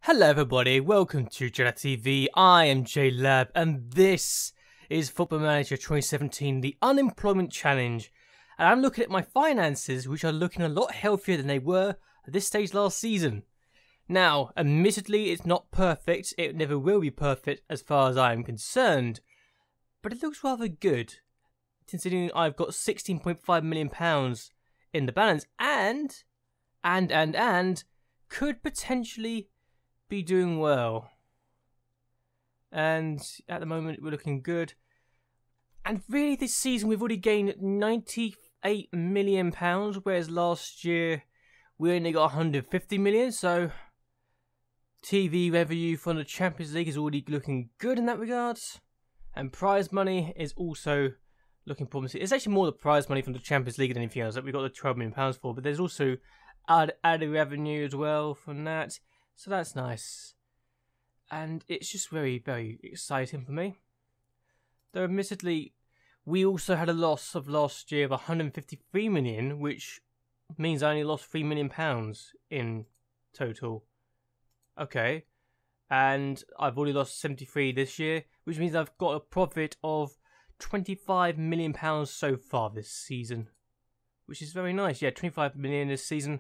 Hello everybody, welcome to JLABTV. I am JLAB and this is Football Manager 2017, the Unemployment Challenge. And I'm looking at my finances, which are looking a lot healthier than they were at this stage last season. Now, admittedly, it's not perfect, it never will be perfect as far as I am concerned. But it looks rather good, considering I've got £16.5 million in the balance and could potentially be doing well, and at the moment we're looking good. And really this season we've already gained £98 million, whereas last year we only got 150 million. So TV revenue from the Champions League is already looking good in that regard, and prize money is also looking promising. It's actually more the prize money from the Champions League than anything else that we got the £12 million for, but there's also added revenue as well from that. So that's nice. And it's just very, very exciting for me. Though admittedly, we also had a loss of last year of 153 million, which means I only lost £3 million in total. Okay. And I've already lost 73 this year, which means I've got a profit of £25 million so far this season. Which is very nice. Yeah, 25 million this season.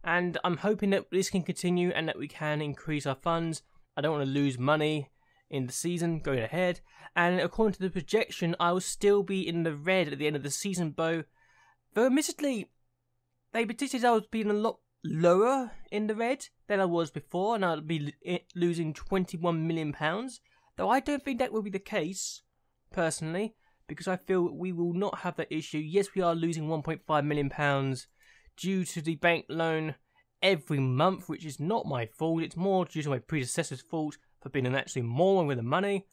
And I'm hoping that this can continue and that we can increase our funds. I don't want to lose money in the season going ahead. And according to the projection, I will still be in the red at the end of the season, though admittedly, they predicted I was being a lot lower in the red than I was before, and I'd be losing £21 million. Though I don't think that will be the case, personally, because I feel we will not have that issue. Yes, we are losing £1.5 million due to the bank loan every month, which is not my fault. It's more due to my predecessor's fault for being an actually moron with the money.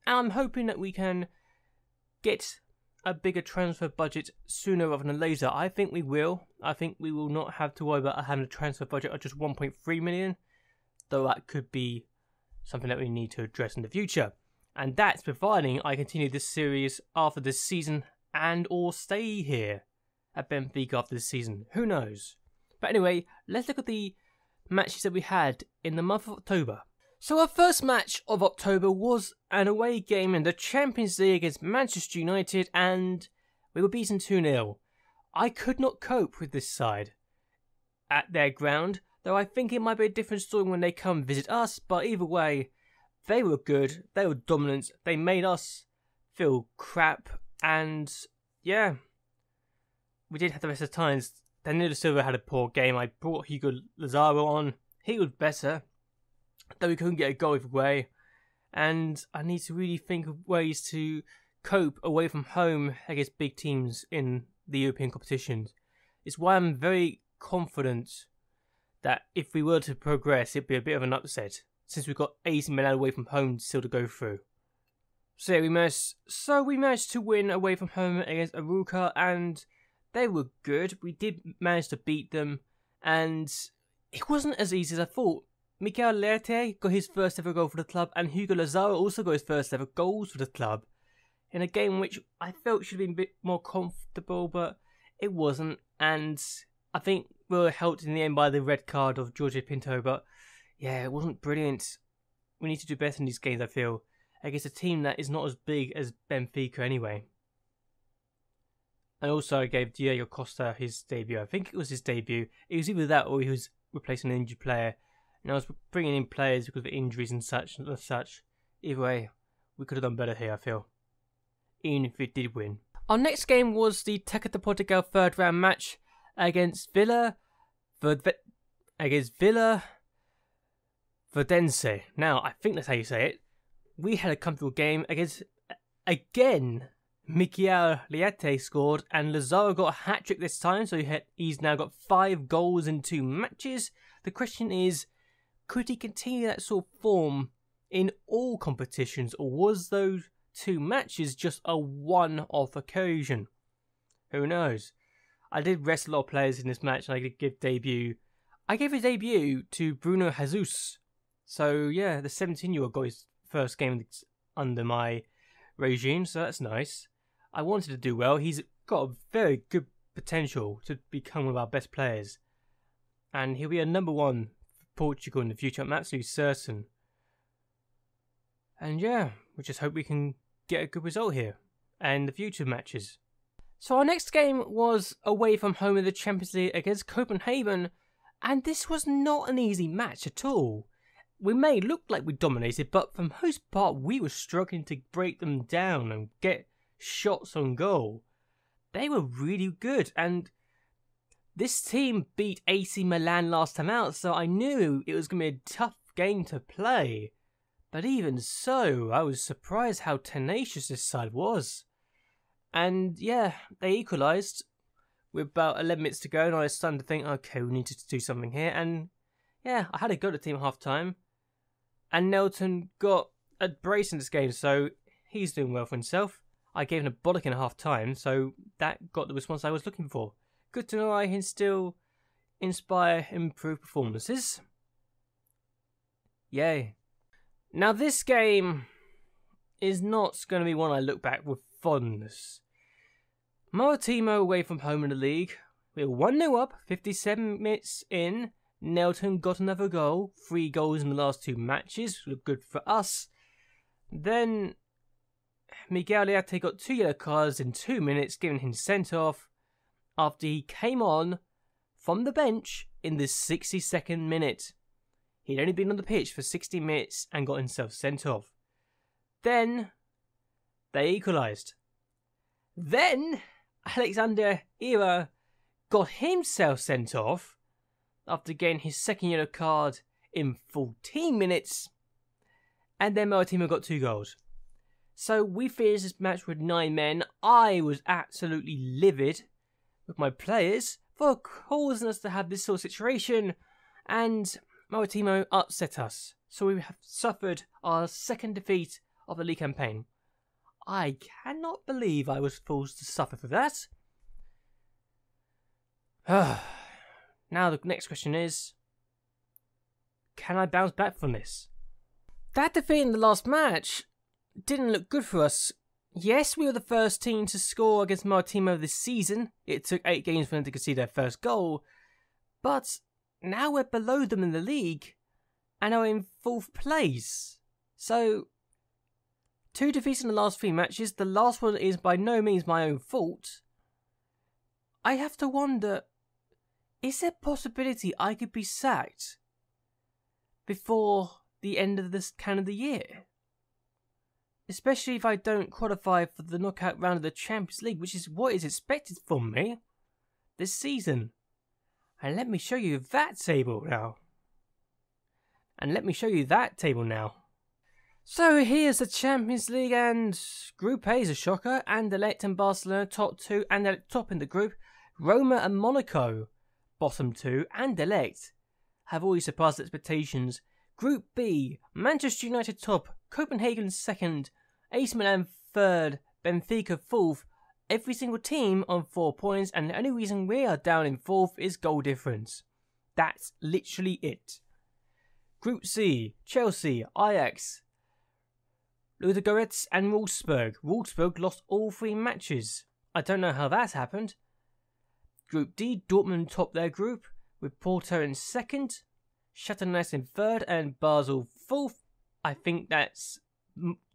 And I'm hoping that we can get a bigger transfer budget sooner rather than later. I think we will. I think we will not have to worry about having a transfer budget of just 1.3 million, though that could be something that we need to address in the future. And that's providing I continue this series after this season and or stay here at Benfica after this season. Who knows? But anyway, let's look at the matches that we had in the month of October. So our first match of October was an away game in the Champions League against Manchester United, and we were beaten 2-0. I could not cope with this side at their ground, though I think it might be a different story when they come visit us, but either way, they were good, they were dominant, they made us feel crap, and yeah, we did have the rest of the times. Danilo Silva had a poor game. I brought Hugo Lazaro on. He was better, though we couldn't get a goal either way. And I need to really think of ways to cope away from home against big teams in the European competitions. It's why I'm very confident that if we were to progress, it'd be a bit of an upset, since we've got 80 Milan away from home still to go through. So yeah, we managed to win away from home against Aruca, and they were good. We did manage to beat them, and it wasn't as easy as I thought. Mikel Leite got his first ever goal for the club, and Hugo Lazaro also got his first ever goals for the club, in a game which I felt should have been a bit more comfortable, but it wasn't. And I think we were helped in the end by the red card of Jorge Pinto, but yeah, it wasn't brilliant. We need to do better in these games, I feel, against a team that is not as big as Benfica anyway. And also I gave Diego Costa his debut. I think it was his debut. It was either that or he was replacing an injured player. And I was bringing in players because of injuries and such. Either way, we could have done better here, I feel. Even if we did win. Our next game was the Taça de Portugal third round match against Villa Verdense. Now, I think that's how you say it. We had a comfortable game against, again, Mikel Leite scored, and Lazaro got a hat-trick this time, so he's now got 5 goals in 2 matches. The question is, could he continue that sort of form in all competitions, or was those 2 matches just a one-off occasion? Who knows? I did rest a lot of players in this match, and I did give debut. I gave a debut to Bruno Jesus. So yeah, the 17-year-old got his first game under my regime, so that's nice. I wanted to do well. He's got a very good potential to become one of our best players. And he'll be a number 1 Portugal in the future, I'm absolutely certain. And yeah, we just hope we can get a good result here and the future matches. So our next game was away from home in the Champions League against Copenhagen, and this was not an easy match at all. We may look like we dominated, but for the most part we were struggling to break them down and get shots on goal. They were really good, and this team beat AC Milan last time out, so I knew it was going to be a tough game to play. But even so, I was surprised how tenacious this side was. And yeah, they equalised with about 11 minutes to go, and I was starting to think, okay, we need to do something here. And yeah, I had a go at the team at half time. And Nelton got a brace in this game, so he's doing well for himself. I gave him a bollock in half time, so that got the response I was looking for. Good to know I can still inspire improved performances. Yay. Now this game is not going to be one I look back with fondness. Maritimo away from home in the league. We were 1-0 up, 57 minutes in. Nelton got another goal. 3 goals in the last 2 matches. Good for us. Then Miguel Leite got 2 yellow cards in 2 minutes, giving him sent off after he came on from the bench in the 62nd minute. He'd only been on the pitch for 60 minutes and got himself sent off. Then they equalised. Then Alexander Ira got himself sent off after getting his 2nd yellow card in 14 minutes. And then Maritimo got 2 goals. So we finished this match with 9 men. I was absolutely livid with my players for causing us to have this sort of situation. And Maritimo upset us. So we have suffered our 2nd defeat of the league campaign. I cannot believe I was forced to suffer for that. Now the next question is, can I bounce back from this? That defeat in the last match didn't look good for us. Yes, we were the first team to score against Maritimo this season. It took 8 games for them to concede their first goal. But now we're below them in the league and are in 4th place. So 2 defeats in the last 3 matches. The last one is by no means my own fault. I have to wonder, is there a possibility I could be sacked before the end of this calendar year? Especially if I don't qualify for the knockout round of the Champions League, which is what is expected from me this season. And let me show you that table now. So here's the Champions League, and Group A is a shocker. Anderlecht and Barcelona top 2, and top in the group. Roma and Monaco bottom 2. Anderlecht have already surpassed expectations. Group B, Manchester United top, Copenhagen 2nd, AC Milan 3rd, Benfica 4th. Every single team on 4 points, and the only reason we are down in 4th is goal difference. That's literally it. Group C, Chelsea, Ajax, Ludogorets and Wolfsburg. Wolfsburg lost all 3 matches. I don't know how that happened. Group D, Dortmund top their group with Porto in 2nd, Shakhtar in 3rd and Basel 4th. I think that's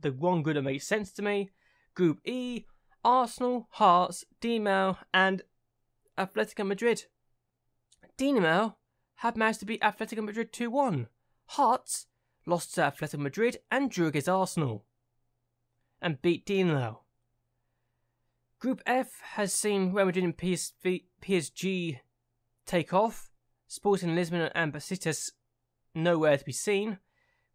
the one group that makes sense to me. Group E, Arsenal, Hearts, Dinamo and Atletico Madrid. Dinamo have managed to beat Atletico Madrid 2-1. Hearts lost to Atletico Madrid and drew against Arsenal and beat Dinamo. Group F has seen Real Madrid and PSG take off. Sporting Lisbon and Besiktas nowhere to be seen.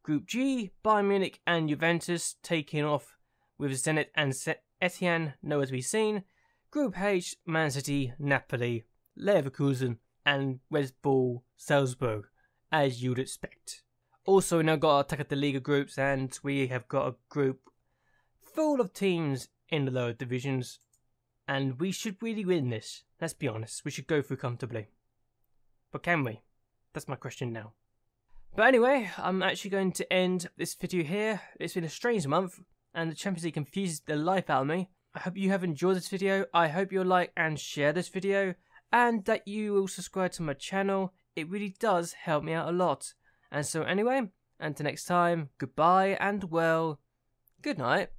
Group G, Bayern Munich and Juventus taking off with Zenit and Etienne nowhere to be seen. Group H, Man City, Napoli, Leverkusen and Red Bull Salzburg, as you'd expect. Also, we now got our Taca de Liga groups, and we have got a group full of teams in the lower divisions, and we should really win this. Let's be honest, we should go through comfortably. But can we? That's my question now. But anyway, I'm actually going to end this video here. It's been a strange month, and the Champions League confuses the life out of me. I hope you have enjoyed this video. I hope you'll like and share this video, and that you will subscribe to my channel it really does help me out a lot. And so anyway, until next time, goodbye and well, good night.